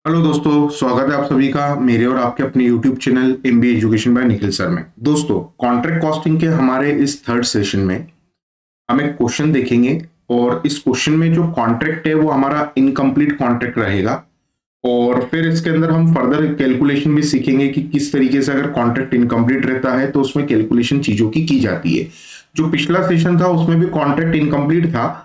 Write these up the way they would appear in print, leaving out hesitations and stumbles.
Hello दोस्तों, स्वागत है आप सभी का मेरे और आपके अपने YouTube channel MBA education by Nikhil sir में। दोस्तों, कॉन्ट्रैक्ट कॉस्टिंग के हमारे इस थर्ड सेशन में हम एक क्वेश्चन देखेंगे और इस क्वेश्चन में जो कॉन्ट्रैक्ट है वो हमारा इनकम्प्लीट कॉन्ट्रैक्ट रहेगा। और फिर इसके अंदर हम फर्दर कैलकुलेशन भी सीखेंगे कि किस तरीके से अगर कॉन्ट्रैक्ट इनकम्प्लीट रहता है तो उसमें कैलकुलेशन चीजों की जाती है। जो पिछला सेशन था उसमें भी कॉन्ट्रैक्ट इनकम्प्लीट था,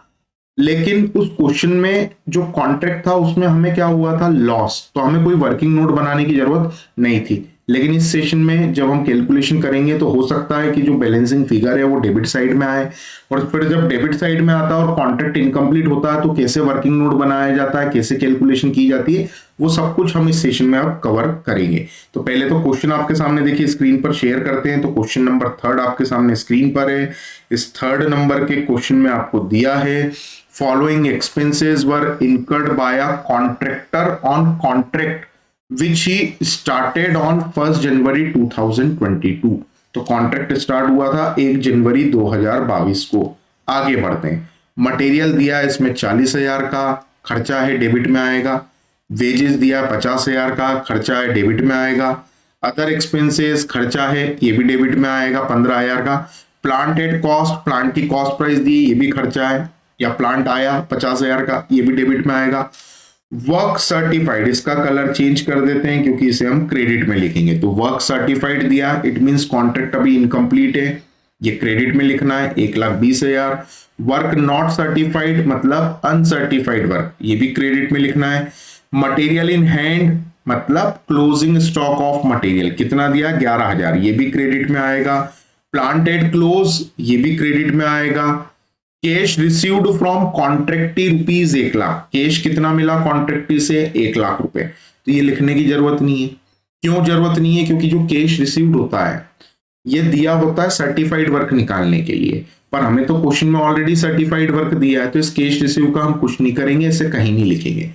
लेकिन उस क्वेश्चन में जो कॉन्ट्रैक्ट था उसमें हमें क्या हुआ था, लॉस, तो हमें कोई वर्किंग नोट बनाने की जरूरत नहीं थी। लेकिन इस सेशन में जब हम कैलकुलेशन करेंगे तो हो सकता है कि जो बैलेंसिंग फिगर है वो डेबिट साइड में आए, और फिर जब डेबिट साइड में आता है और कॉन्ट्रैक्ट इनकम्प्लीट होता है तो कैसे वर्किंग नोट बनाया जाता है, कैसे कैलकुलेशन की जाती है, वो सब कुछ हम इस सेशन में अब कवर करेंगे। तो पहले तो क्वेश्चन आपके सामने देखिए, स्क्रीन पर शेयर करते हैं। तो क्वेश्चन नंबर थर्ड आपके सामने स्क्रीन पर है। इस थर्ड नंबर के क्वेश्चन में आपको दिया है, following expenses were incurred by a contractor on contract which he started on 1st January 2022। तो कॉन्ट्रैक्ट स्टार्ट हुआ था 1 जनवरी 2022 को। आगे बढ़ते हैं। मटेरियल दिया है इसमें 40,000 का, खर्चा है डेबिट में आएगा। वेजेस दिया 50,000 का, खर्चा है डेबिट में आएगा। अदर एक्सपेंसेस खर्चा है, ये भी डेबिट में आएगा 15,000 का। प्लांट एट कॉस्ट, प्लांट की कॉस्ट प्राइस दी, ये भी खर्चा है, या प्लांट आया 50,000 का, ये भी डेबिट में आएगा। वर्क सर्टिफाइड, इसका कलर चेंज कर देते हैं क्योंकि इसे हम क्रेडिट में लिखेंगे। तो वर्क सर्टिफाइड दिया, इट मींस कॉन्ट्रैक्ट अभी इनकम्प्लीट है, ये क्रेडिट में लिखना है 1,20,000। वर्क नॉट सर्टिफाइड मतलब अनसर्टिफाइड वर्क, ये भी क्रेडिट में लिखना है। मटेरियल इन हैंड मतलब क्लोजिंग स्टॉक ऑफ मटेरियल, कितना दिया 11,000, ये भी क्रेडिट में आएगा। प्लांटेड क्लोज, ये भी क्रेडिट में आएगा। Cash received from contractee rupees 1,00,000, cash कितना मिला कॉन्ट्रैक्टी से 1,00,000 रुपए, तो ये लिखने की जरूरत नहीं है। क्यों जरूरत नहीं है? क्योंकि जो कैश रिसीव्ड होता है ये दिया होता है सर्टिफाइड वर्क निकालने के लिए, पर हमें तो क्वेश्चन में ऑलरेडी सर्टिफाइड वर्क दिया है, तो इस कैश रिसीव का हम कुछ नहीं करेंगे, इसे कहीं नहीं लिखेंगे।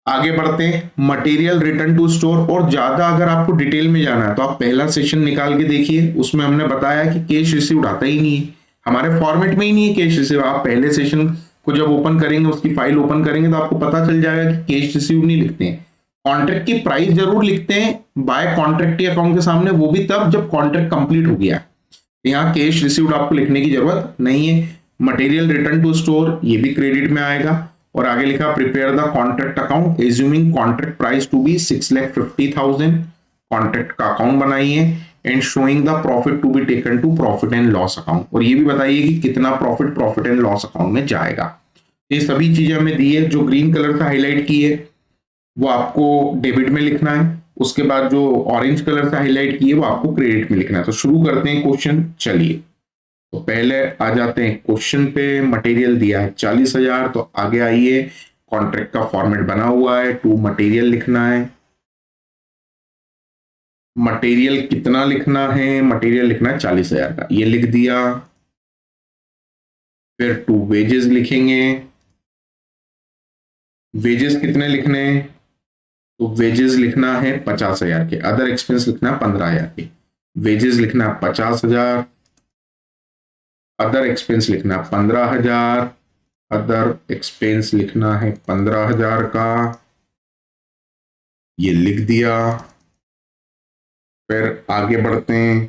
आगे बढ़ते हैं। मटेरियल रिटर्न टू स्टोर, और ज्यादा अगर आपको डिटेल में जाना है तो आप पहला सेशन निकाल के देखिए, उसमें हमने बताया कि कैश रिसीव्ड आता ही नहीं है, हमारे फॉर्मेट में ही नहीं है कैश रिसीव। आप पहले सेशन को जब ओपन करेंगे, उसकी फाइल ओपन करेंगे तो आपको पता चल जाएगा कि कैश रिसीव नहीं लिखते हैं। कॉन्ट्रैक्ट की प्राइस जरूर लिखते हैं बाय कॉन्ट्रैक्ट अकाउंट के सामने, वो भी तब जब कॉन्ट्रैक्ट कंप्लीट हो गया। यहाँ कैश रिसीव्ड आपको लिखने की जरूरत नहीं है। मटेरियल रिटर्न टू स्टोर, ये भी क्रेडिट में आएगा। और आगे लिखा prepare the contract account assuming contract price to be 6,50,000। Contract का अकाउंट बनाइए and showing the profit to be taken to profit and loss account, और ये भी बताइए कि कितना प्रॉफिट एंड लॉस अकाउंट में जाएगा। ये सभी चीजें हमें दी है। जो ग्रीन कलर से हाईलाइट की है वो आपको डेबिट में लिखना है, उसके बाद जो ऑरेंज कलर से हाईलाइट की है वो आपको क्रेडिट में लिखना है। तो शुरू करते हैं क्वेश्चन, चलिए। तो पहले आ जाते हैं क्वेश्चन पे। मटेरियल दिया है 40,000, तो आगे आइए, कॉन्ट्रैक्ट का फॉर्मेट बना हुआ है, टू मटेरियल लिखना है। मटेरियल कितना लिखना है? मटेरियल लिखना है 40,000 का, ये लिख दिया। फिर टू वेजेस लिखेंगे। वेजेस कितने लिखने हैं? तो वेजेस लिखना है 50,000 के। अदर एक्सपेंस लिखना है 15,000 के। वेजेस लिखना है 50,000, अदर एक्सपेंस लिखना है 15,000, अदर एक्सपेंस लिखना है 15,000 का, ये लिख दिया। फिर आगे बढ़ते हैं।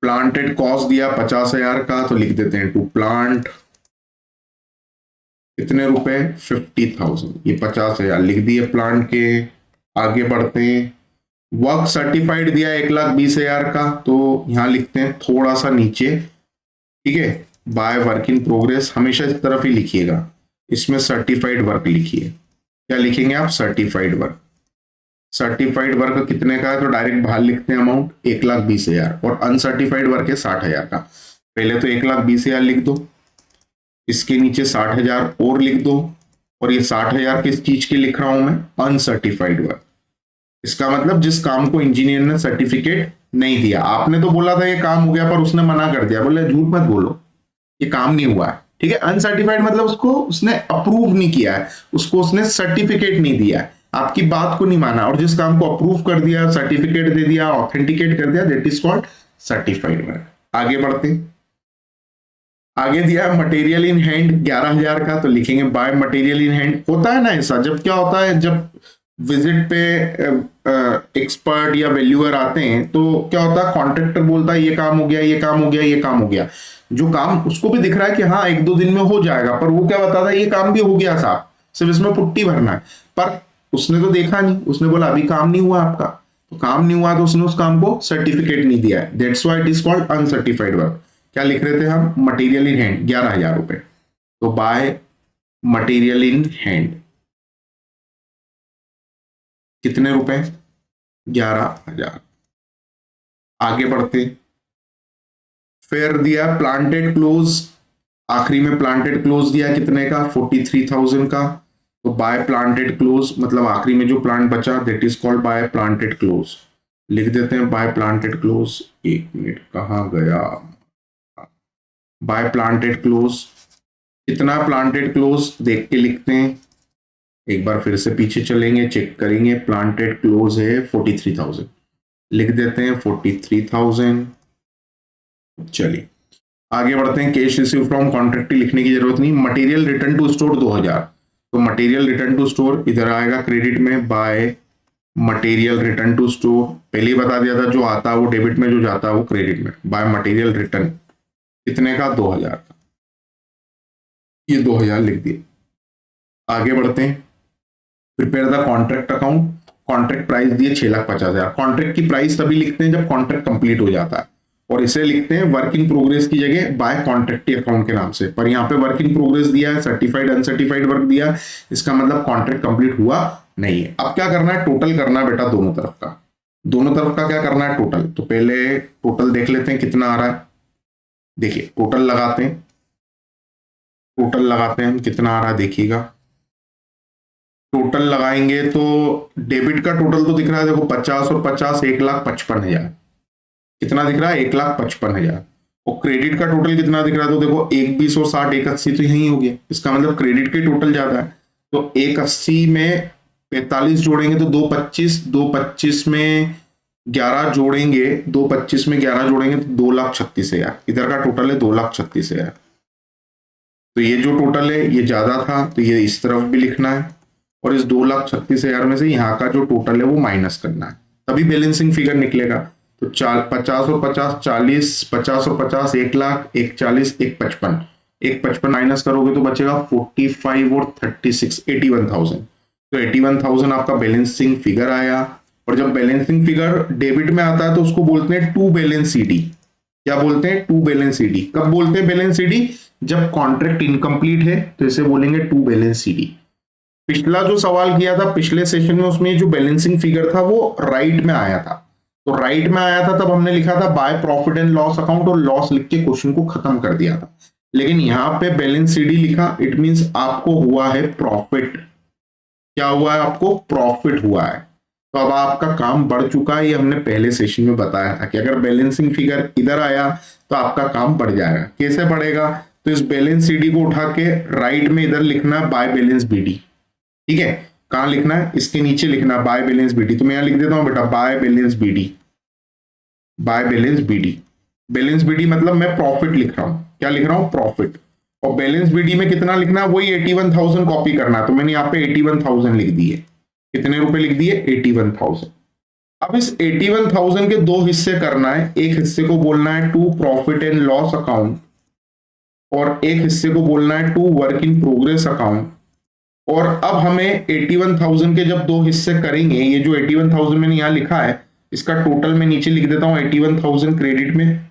प्लांटेड कॉस्ट दिया 50,000 का, तो लिख देते हैं टू प्लांट कितने रुपए 50,000, ये 50,000 लिख दिए प्लांट के। आगे बढ़ते हैं। वर्क सर्टिफाइड दिया 1,20,000 का, तो यहां लिखते हैं थोड़ा सा नीचे, ठीक है, बाय वर्क इन प्रोग्रेस, हमेशा इस तरफ ही लिखिएगा। इसमें सर्टिफाइड वर्क लिखिए। क्या लिखेंगे आप? Certified work. सर्टिफाइड वर्क कितने का है? तो डायरेक्ट बाहर लिखते हैं अमाउंट 1,20,000, और अनसर्टिफाइड वर्क है 60,000 का। पहले तो 1,20,000 लिख दो, इसके नीचे 60,000 और लिख दो, और ये 60,000 किस चीज के लिख रहा हूं मैं? Uncertified work. इसका मतलब जिस काम को इंजीनियर ने सर्टिफिकेट नहीं दिया। आपने तो बोला था ये काम हो गया, पर उसने मना कर दिया, बोले झूठ मत बोलो, ये काम नहीं हुआ है, ठीक है। अनसर्टिफाइड मतलब उसको उसने अप्रूव नहीं किया है, उसको उसने सर्टिफिकेट नहीं दिया है, आपकी बात को नहीं माना, और जिस काम को अप्रूव कर दिया, सर्टिफिकेट दे दिया, ऑथेंटिकेट कर दिया, that is called certified work. आगे बढ़ते। आगे दिया मटेरियल इन हैंड 11,000 का, तो लिखेंगे बाय मटेरियल इन हैंड। होता है ना ऐसा, जब क्या होता है, जब विजिट पे एक्सपर्ट या वैल्यूअर आते हैं तो क्या होता है, कॉन्ट्रैक्टर बोलता है ये काम हो गया, ये काम हो गया, ये काम हो गया। जो काम उसको भी दिख रहा है कि हाँ 1-2 दिन में हो जाएगा, पर वो क्या बताता है ये काम भी हो गया साहब, सिर्फ इसमें पुट्टी भरना है। पर उसने तो देखा नहीं, उसने बोला अभी काम नहीं हुआ आपका, तो काम नहीं हुआ तो उसने उस काम को सर्टिफिकेट नहीं दिया है, that's why it is called uncertified work. क्या लिख रहे थे हम, मटेरियल इन हैंड 11,000 रुपए, तो बाय मटेरियल इन हैंड कितने रुपए, 11,000। आगे बढ़ते, फिर दिया प्लांटेड क्लोज, आखिरी में प्लांटेड क्लोज दिया कितने का, 43,000 का, तो बाय प्लांटेड क्लोज मतलब आखिरी में जो प्लांट बचा that is called by planted close. लिख देते हैं बाय प्लांटेड क्लोज, एक मिनट कहाँ गया, बाय प्लांटेड क्लोज कितना, प्लांटेड क्लोज देख के लिखते हैं, एक बार फिर से पीछे चलेंगे चेक करेंगे, प्लांटेड क्लोज है 43,000, लिख देते हैं 43,000। चलिए आगे बढ़ते हैं, कैश रिसीव फ्रॉम कॉन्ट्रैक्ट लिखने की जरूरत नहीं, मटेरियल रिटर्न टू स्टोर 2,000, तो मटेरियल रिटर्न टू स्टोर इधर आएगा क्रेडिट में, by material return to store, पहले ही बता दिया था जो आता है वो डेबिट में, जो जाता है वो क्रेडिट में, बाय मटेरियल रिटर्न कितने का, 2,000 का, ये 2,000 लिख दिए। आगे बढ़ते हैं, prepare the contract account, contract price दिए 6,50,000, कॉन्ट्रैक्ट की प्राइस तभी लिखते हैं जब कॉन्ट्रैक्ट कंप्लीट हो जाता है, और इसे लिखते हैं वर्क इन प्रोग्रेस की जगह बाय कॉन्ट्रैक्टी अकाउंट के नाम से, पर यहाँ पे वर्क इन प्रोग्रेस दिया है, सर्टिफाइड अनसर्टिफाइड वर्क दिया, इसका मतलब कॉन्ट्रैक्ट कंप्लीट हुआ नहीं है। अब क्या करना है, टोटल करना है बेटा दोनों तरफ का, दोनों तरफ का क्या करना है टोटल, तो पहले टोटल देख लेते हैं कितना आ रहा है, देखिए टोटल लगाते हैं, टोटल लगाते हैं कितना आ रहा है देखिएगा, टोटल लगाएंगे तो डेबिट का टोटल तो दिख रहा है देखो 50 और 50 1,55,000, कितना दिख रहा है 1,55,000, और क्रेडिट का टोटल कितना दिख रहा है तो देखो 1,20 और 60 1,80 तो यही हो गया, इसका मतलब क्रेडिट के टोटल ज्यादा है, तो 1,80 में 45 जोड़ेंगे तो 2,25, 2,25 में 11 जोड़ेंगे, 2,25 में 11 जोड़ेंगे तो 2,36,000, इधर का टोटल है 2,36,000, तो ये जो टोटल है ये ज्यादा था तो ये इस तरफ भी लिखना है, और इस 2,36,000 में से यहाँ का जो टोटल है वो माइनस करना है, तभी बैलेंसिंग फिगर निकलेगा। तो 50 और 50 40, 50 और 50 1,00,000, 1,40, 1,55, 1,55 माइनस करोगे तो बचेगा 45 और 36 81,000, तो 81,000 आपका बैलेंसिंग फिगर आया। और जब बैलेंसिंग फिगर डेबिट में आता है तो उसको बोलते हैं टू बैलेंस सीडी, क्या बोलते हैं, टू बैलेंस सीडी। कब बोलते हैं बैलेंस सीडी, जब कॉन्ट्रैक्ट इनकम्प्लीट है तो इसे बोलेंगे टू बैलेंस सीडी। पिछला जो सवाल किया था पिछले सेशन में, उसमें जो बैलेंसिंग फिगर था वो राइट में आया था, तो राइट में आया था तब हमने लिखा था by profit and loss account और लॉस लिख के क्वेश्चन को खत्म कर दिया था, लेकिन यहाँ पे बैलेंस सीडी लिखा, इट मींस आपको हुआ है प्रॉफिट, क्या हुआ है, आपको प्रॉफिट हुआ है, तो अब आपका काम बढ़ चुका है, ये हमने पहले सेशन में बताया था कि अगर बैलेंसिंग फिगर इधर आया तो आपका काम बढ़ जाएगा। कैसे बढ़ेगा, तो इस बैलेंस सीडी को उठा के राइट में इधर लिखना बाय बैलेंस बीडी, ठीक है, कहां लिखना है, इसके नीचे लिखना बाय बैलेंस बीडी, तो मैं यहां लिख देता हूं बेटा by balance BD, by balance BD, balance BD मतलब मैं प्रॉफिट लिख रहा हूं, क्या लिख रहा हूं, प्रॉफिट, और बैलेंस बीडी में कितना लिखना है, वही 81,000 कॉपी करना है, तो मैंने यहाँ पे 81,000 लिख दिए, कितने रुपए लिख दिए 81,000। अब इस 81,000 के दो हिस्से करना है, एक हिस्से को बोलना है to profit and loss account, और एक हिस्से को बोलना है to work in progress account. और अब हमें 81,000 के जब दो हिस्से करेंगे, ये जो 81,000 मैंने यहां लिखा है इसका टोटल मैं नीचे लिख देता हूं 81,000 क्रेडिट में,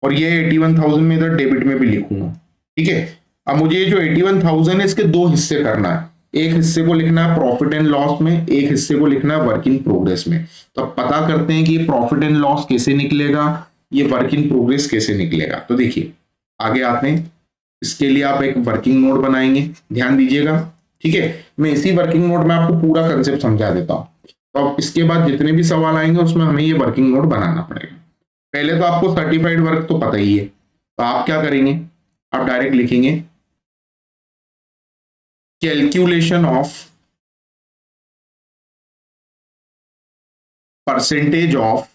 और ये 81,000 में इधर डेबिट में भी लिखूंगा, ठीक है। अब मुझे जो 81,000 है इसके दो हिस्से करना है, एक हिस्से को लिखना है प्रॉफिट एंड लॉस में, एक हिस्से को लिखना है वर्क इन प्रोग्रेस में। तो अब पता करते हैं कि ये प्रॉफिट एंड लॉस कैसे निकलेगा, ये वर्क इन प्रोग्रेस कैसे निकलेगा। तो देखिए आगे आते हैं, इसके लिए आप एक वर्किंग नोट बनाएंगे, ध्यान दीजिएगा, ठीक है। मैं इसी वर्किंग नोट में आपको पूरा कंसेप्ट समझा देता हूं, तो अब इसके बाद जितने भी सवाल आएंगे उसमें हमें ये वर्किंग नोट बनाना पड़ेगा। पहले तो आपको सर्टिफाइड वर्क तो पता ही है, तो आप क्या करेंगे, आप डायरेक्ट लिखेंगे calculation of percentage of,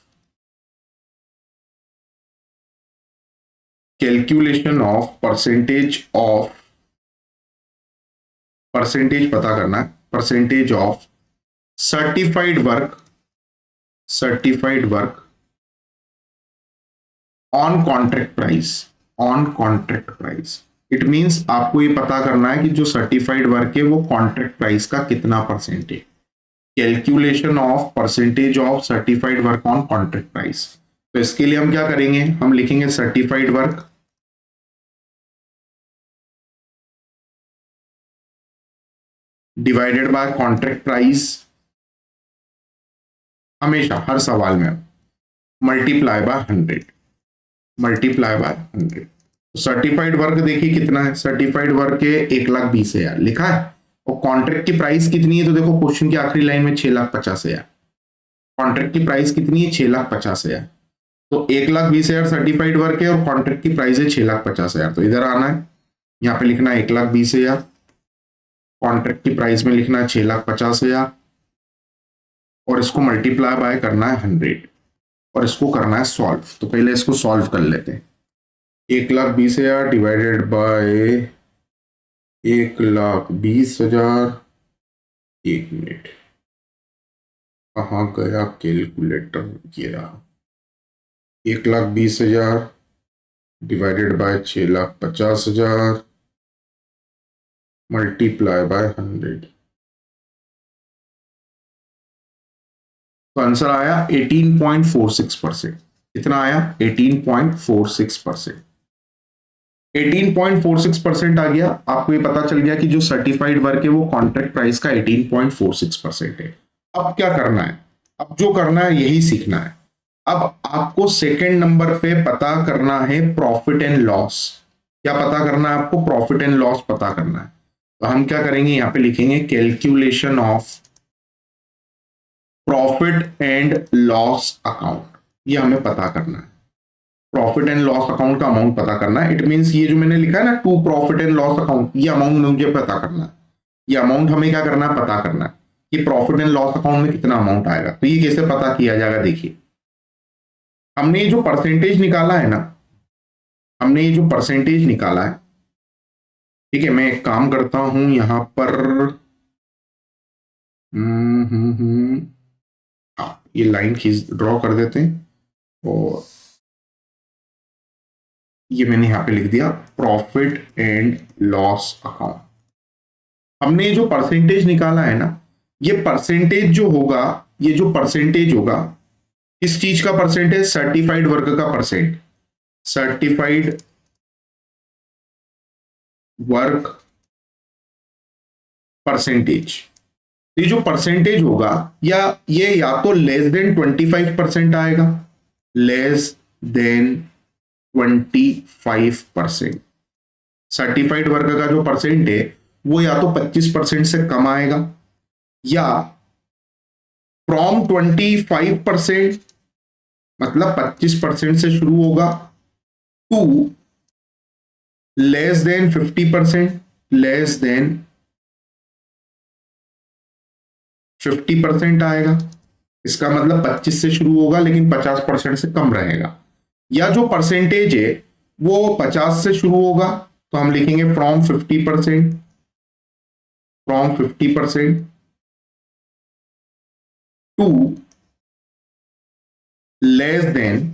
calculation of percentage of, percentage पता करना है, percentage of certified work on contract price. It means आपको ये पता करना है कि जो सर्टिफाइड वर्क है वो कॉन्ट्रैक्ट प्राइस का कितना percentage. Calculation of percentage of certified work on contract price. तो इसके लिए हम क्या करेंगे, हम लिखेंगे certified work divided by contract price, हमेशा हर सवाल में मल्टीप्लाई बाय 100। सर्टिफाइड वर्क देखिए कितना है, सर्टिफाइड वर्क है 1,20,000 लिखा है, और कॉन्ट्रैक्ट की प्राइस कितनी है, तो देखो क्वेश्चन की आखिरी लाइन में 6,50,000। कॉन्ट्रैक्ट की प्राइस कितनी है, 6,50,000। तो 1,20,000 सर्टिफाइड वर्क है और कॉन्ट्रैक्ट की प्राइस है 6,50,000। तो इधर आना है, यहाँ पे लिखना है 1,20,000, कॉन्ट्रैक्ट की प्राइस में लिखना है 6,50,000, और इसको मल्टीप्लाई बाय करना है 100, और इसको करना है सॉल्व। तो पहले इसको सॉल्व कर लेते हैं। 1,20,000 डिवाइडेड बाय 1,20,000, 1 मिनट, कहाँ गया कैलकुलेटर, ये रहा। 1,20,000 डिवाइडेड बाय 6,50,000 मल्टीप्लाई बाय 100, तो आंसर आया 18.46%। कितना आया, 18.46%। 18.46% आ गया। आपको ये पता चल गया कि जो सर्टिफाइड वर्क है वो कॉन्ट्रैक्ट प्राइस का 18.46% है। अब क्या करना है, अब जो करना है यही सीखना है। अब आपको सेकंड नंबर पे पता करना है प्रॉफिट एंड लॉस। क्या पता करना है आपको, प्रॉफिट एंड लॉस पता करना है। तो हम क्या करेंगे, यहां पे लिखेंगे calculation of profit and loss account. ये हमें पता करना है, प्रॉफिट एंड लॉस अकाउंट का अमाउंट पता करना है। इट मींस ये जो मैंने लिखा है ना, to profit and loss account, ये अमाउंट मुझे पता करना है। ये अमाउंट हमें क्या करना है, पता करना है कि प्रॉफिट एंड लॉस अकाउंट में कितना अमाउंट आएगा। तो ये कैसे पता किया जाएगा, देखिए हमने ये जो परसेंटेज निकाला है ना, हमने ये जो परसेंटेज निकाला है, ठीक है, मैं एक काम करता हूं यहां पर, ये लाइन खींच ड्रॉ कर देते हैं, और ये मैंने यहां पे लिख दिया प्रॉफिट एंड लॉस अकाउंट। हमने जो परसेंटेज निकाला है ना, ये परसेंटेज जो होगा, ये जो परसेंटेज होगा, किस चीज का परसेंटेज, सर्टिफाइड वर्क का परसेंट, सर्टिफाइड वर्क परसेंटेज। ये जो परसेंटेज होगा या तो लेस देन 25% आएगा, लेस देन 25%। सर्टिफाइड वर्क का जो परसेंट है वो या तो 25% से कम आएगा, या फ्रॉम 25% मतलब 25% से शुरू होगा, to less than 50%, less than 50% आएगा। इसका मतलब 25 से शुरू होगा लेकिन 50% से कम रहेगा। या जो परसेंटेज है वो 50 से शुरू होगा, तो हम लिखेंगे from 50%, from 50% to less than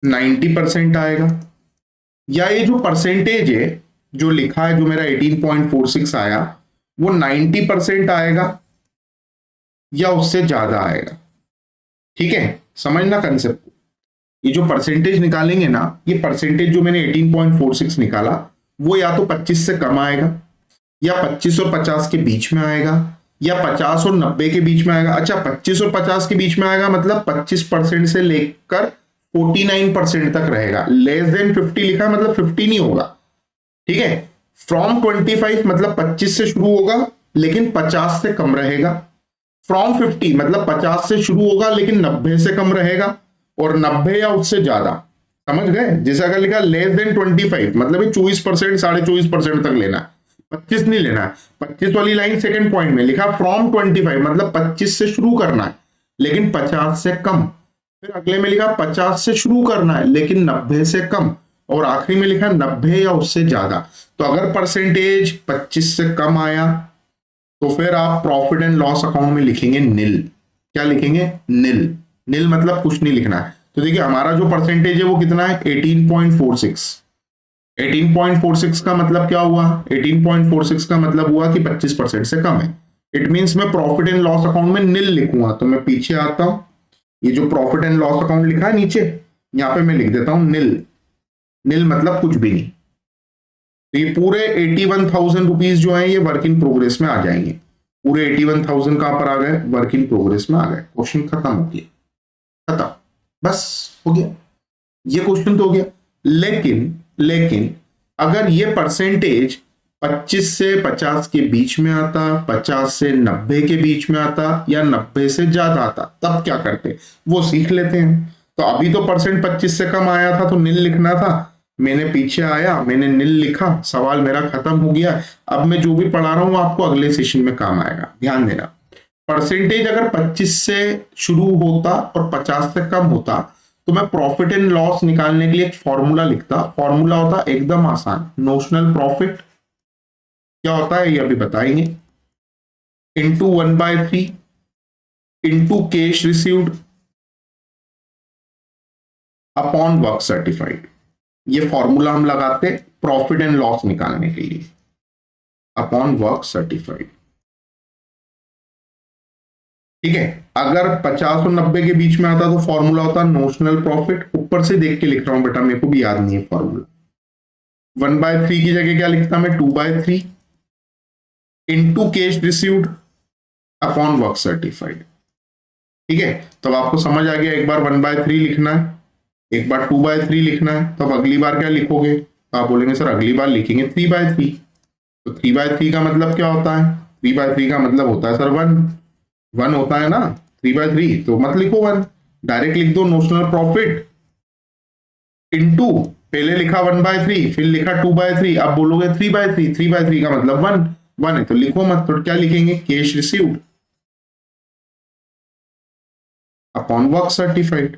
90% आएगा। या ये जो परसेंटेज है जो लिखा है, जो मेरा 18.46 आया, वो 90% आएगा या उससे ज्यादा आएगा। ठीक है, समझना कंसेप्ट को। ये जो परसेंटेज निकालेंगे ना, ये परसेंटेज जो मैंने 18.46 निकाला, वो या तो 25 से कम आएगा, या 25 और 50 के बीच में आएगा, या 50 और 90 के बीच में आएगा। अच्छा, 25 और 50 के बीच में आएगा मतलब 25% से लेकर 49% तक रहेगा। लेस देन 50 लिखा है मतलब 50 नहीं होगा। ठीक है, फ्रॉम 25 मतलब 25 से शुरू होगा लेकिन 50 से कम रहेगा। फ्रॉम 50 मतलब 50 से शुरू होगा लेकिन 90 से कम रहेगा, और 90 या उससे ज्यादा। समझ गए, जैसे अगर लिखा लेस देन 25 मतलब 24%, 24.5% तक लेना है, 25 नहीं लेना है। 25 वाली लाइन सेकंड पॉइंट में लिखा फ्रॉम 25 मतलब 25 से शुरू करना है लेकिन 50 से कम। फिर अगले में लिखा 50 से शुरू करना है लेकिन 90 से कम, और आखिरी में लिखा 90 या उससे ज्यादा। तो अगर परसेंटेज 25 से कम आया तो फिर आप प्रॉफिट एंड लॉस अकाउंट में लिखेंगे नील। क्या लिखेंगे? नील। नील मतलब कुछ नहीं लिखना है। तो देखिए हमारा जो परसेंटेज है वो कितना है? 18.46। 18.46 का मतलब क्या हुआ? 18.46 का मतलब हुआ कि 25% से कम है। इट मींस मैं प्रॉफिट एंड लॉस अकाउंट में नील लिखूंगा। तो मैं पीछे आता हूं, ये जो प्रॉफिट एंड लॉस अकाउंट लिखा है नीचे, यहां पे मैं लिख देता हूं नील। नील मतलब कुछ भी नहीं। तो ये पूरे 81,000 रुपीज जो है ये वर्क इन प्रोग्रेस में आ जाएंगे। पूरे 81,000 कहां पर आ गए? वर्क इन प्रोग्रेस में आ गए। क्वेश्चन खत्म हो गया, खत्म, बस हो गया। ये क्वेश्चन तो हो गया। लेकिन अगर ये परसेंटेज 25 से 50 के बीच में आता, 50 से 90 के बीच में आता, या 90 से ज्यादा आता, तब क्या करते? वो सीख लेते हैं। तो अभी तो परसेंट 25 से कम आया था तो नील लिखना था। मैंने पीछे आया, मैंने नील लिखा, सवाल मेरा खत्म हो गया। अब मैं जो भी पढ़ा रहा हूं आपको अगले सेशन में काम आएगा, ध्यान देना। परसेंटेज अगर 25 से शुरू होता और 50 से कम होता तो मैं प्रॉफिट एंड लॉस निकालने के लिए एक फॉर्मूला लिखता। फॉर्मूला होता एकदम आसान, नोशनल प्रॉफिट क्या होता है ये अभी बताएंगे, into 1/3 into cash received upon work certified. ये फॉर्मूला हम लगाते प्रॉफिट एंड लॉस निकालने के लिए, अपॉन वर्क सर्टिफाइड। ठीक है, अगर 50 और 90 के बीच में आता तो फॉर्मूला होता नोशनल प्रॉफिट। ऊपर से देख के लिख रहा हूं बेटा, मेरे को भी याद नहीं है फॉर्मूला। 1/3 की जगह क्या लिखता मैं? 2/3 into cash received upon work certified. ठीक है, तब आपको समझ आ गया। एक बार 1/3 लिखना है, एक बार 2/3 लिखना है, तब अगली बार क्या लिखोगे? तो आप बोलेंगे सर अगली बार लिखेंगे 3/3। तो 3/3 का मतलब क्या होता है? 3/3 का मतलब होता है सर 1 होता है ना। 3/3 तो मत लिखो 1, डायरेक्ट लिख दो नोशनल प्रॉफिट इंटू, पहले लिखा 1/3 फिर लिखा 2/3, अब बोलोगे 3/3। 3/3 का मतलब 1 है तो लिखो मत। तो क्या लिखेंगे? Cash received upon work certified.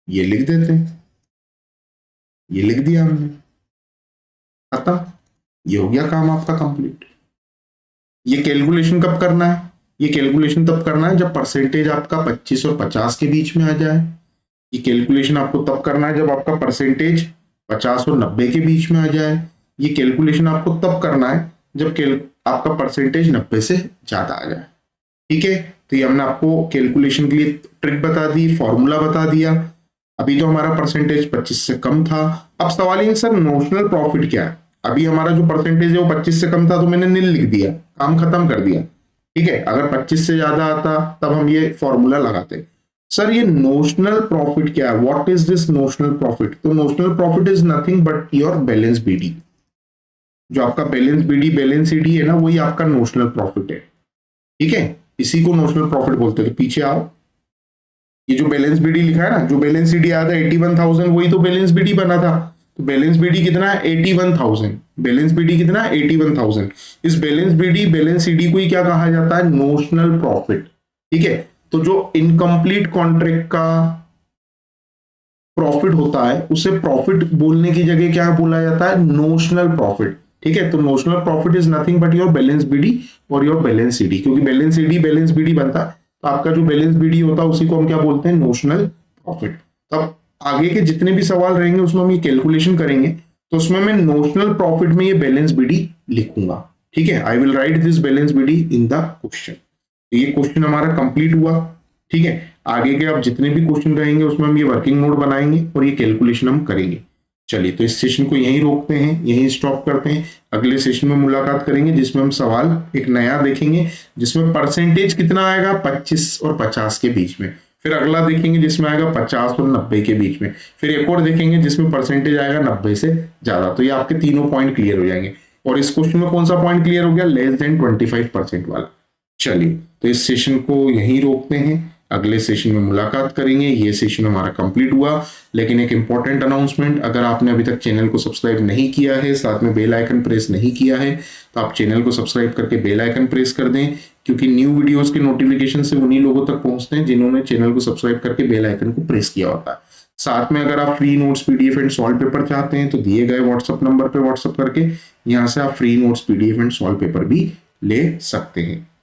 ये लिख देते हैं, ये लिख दिया हमने, खत्म। ये हो गया काम आपका कंप्लीट। ये कैलकुलेशन कब करना है? ये कैलकुलेशन तब करना है जब परसेंटेज आपका 25 और 50 के बीच में आ जाए। ये कैलकुलेशन आपको तब करना है जब आपका परसेंटेज 50 और 90 के बीच में आ जाए। ये कैलकुलेशन आपको तब करना है जब आपका परसेंटेज 90 से ज्यादा आ जाए। ठीक है, तो ये हमने आपको कैलकुलेशन के लिए ट्रिक बता दी, फॉर्मूला बता दिया। अभी तो हमारा परसेंटेज 25 से कम था। अब सवाल ये सर नोशनल प्रॉफिट क्या है? अभी हमारा जो परसेंटेज है वो 25 से कम था तो मैंने नील लिख दिया, काम खत्म कर दिया। ठीक है, अगर 25 से ज्यादा आता तब हम ये फॉर्मूला लगाते। सर ये नोशनल प्रॉफिट क्या है? What is this notional profit? तो notional profit is nothing but your balance BD. जो आपका बैलेंस बीडी बैलेंस सीडी है ना, वही आपका नोशनल प्रॉफिट है। ठीक है, इसी को नोशनल प्रॉफिट बोलते हैं। तो पीछे आओ, ये जो बैलेंस बीडी लिखा है ना, जो बैलेंस सीडी आया था 81,000, वही तो बैलेंस बीडी बना था। तो बैलेंस बीडी कितना है? 81,000। बैलेंस बीडी कितना है? 81,000। इस बैलेंस बीडी बैलेंस सीडी को ही क्या कहा जाता है? Notional profit. ठीक है, तो जो इनकम्प्लीट कॉन्ट्रैक्ट का प्रॉफिट होता है उसे प्रॉफिट बोलने की जगह क्या बोला जाता है? Notional profit. ठीक है, तो notional profit is nothing but your balance BD और योर बैलेंस सीडी, क्योंकि बैलेंस सीडी बैलेंस बीडी बनता है तो आपका जो बैलेंस बीडी होता है उसी को हम क्या बोलते हैं? Notional profit. तब आगे के जितने भी सवाल रहेंगे उसमें हम ये कैलकुलेशन करेंगे तो उसमें मैं नोशनल प्रॉफिट में ये बैलेंस बीडी लिखूंगा। ठीक है, I will write this balance BD in the question. ये क्वेश्चन हमारा कंप्लीट हुआ। ठीक है, आगे के अब जितने भी क्वेश्चन रहेंगे उसमें हम ये वर्किंग नोट बनाएंगे और ये कैलकुलेशन हम करेंगे। चलिए, तो इस सेशन को यहीं रोकते हैं, यहीं स्टॉप करते हैं। अगले सेशन में मुलाकात करेंगे जिसमें हम सवाल एक नया देखेंगे जिसमें परसेंटेज कितना आएगा? 25 और 50 के बीच में। फिर अगला देखेंगे जिसमें आएगा 50 और 90 के बीच में। फिर एक और देखेंगे जिसमें परसेंटेज आएगा 90 से ज्यादा। तो ये आपके तीनों पॉइंट क्लियर हो जाएंगे। और इस क्वेश्चन में कौन सा पॉइंट क्लियर हो गया? लेस देन 25% वाला। चलिए, तो इस सेशन को यहीं रोकते हैं, अगले सेशन में मुलाकात करेंगे। ये सेशन हमारा कंप्लीट हुआ। लेकिन एक इंपॉर्टेंट अनाउंसमेंट, अगर आपने अभी तक चैनल को सब्सक्राइब नहीं किया है, साथ में बेल आइकन प्रेस नहीं किया है, तो आप चैनल को सब्सक्राइब करके बेल आइकन प्रेस कर दें, क्योंकि न्यू वीडियोस के नोटिफिकेशन से उन्हीं लोगों तक पहुंचते हैं जिन्होंने चैनल को सब्सक्राइब करके बेल आइकन को प्रेस किया होता है। साथ में अगर आप free notes PDF and solve paper चाहते हैं तो दिए गए व्हाट्सएप नंबर पर व्हाट्सएप करके यहाँ से आप free notes PDF and solve paper भी ले सकते हैं।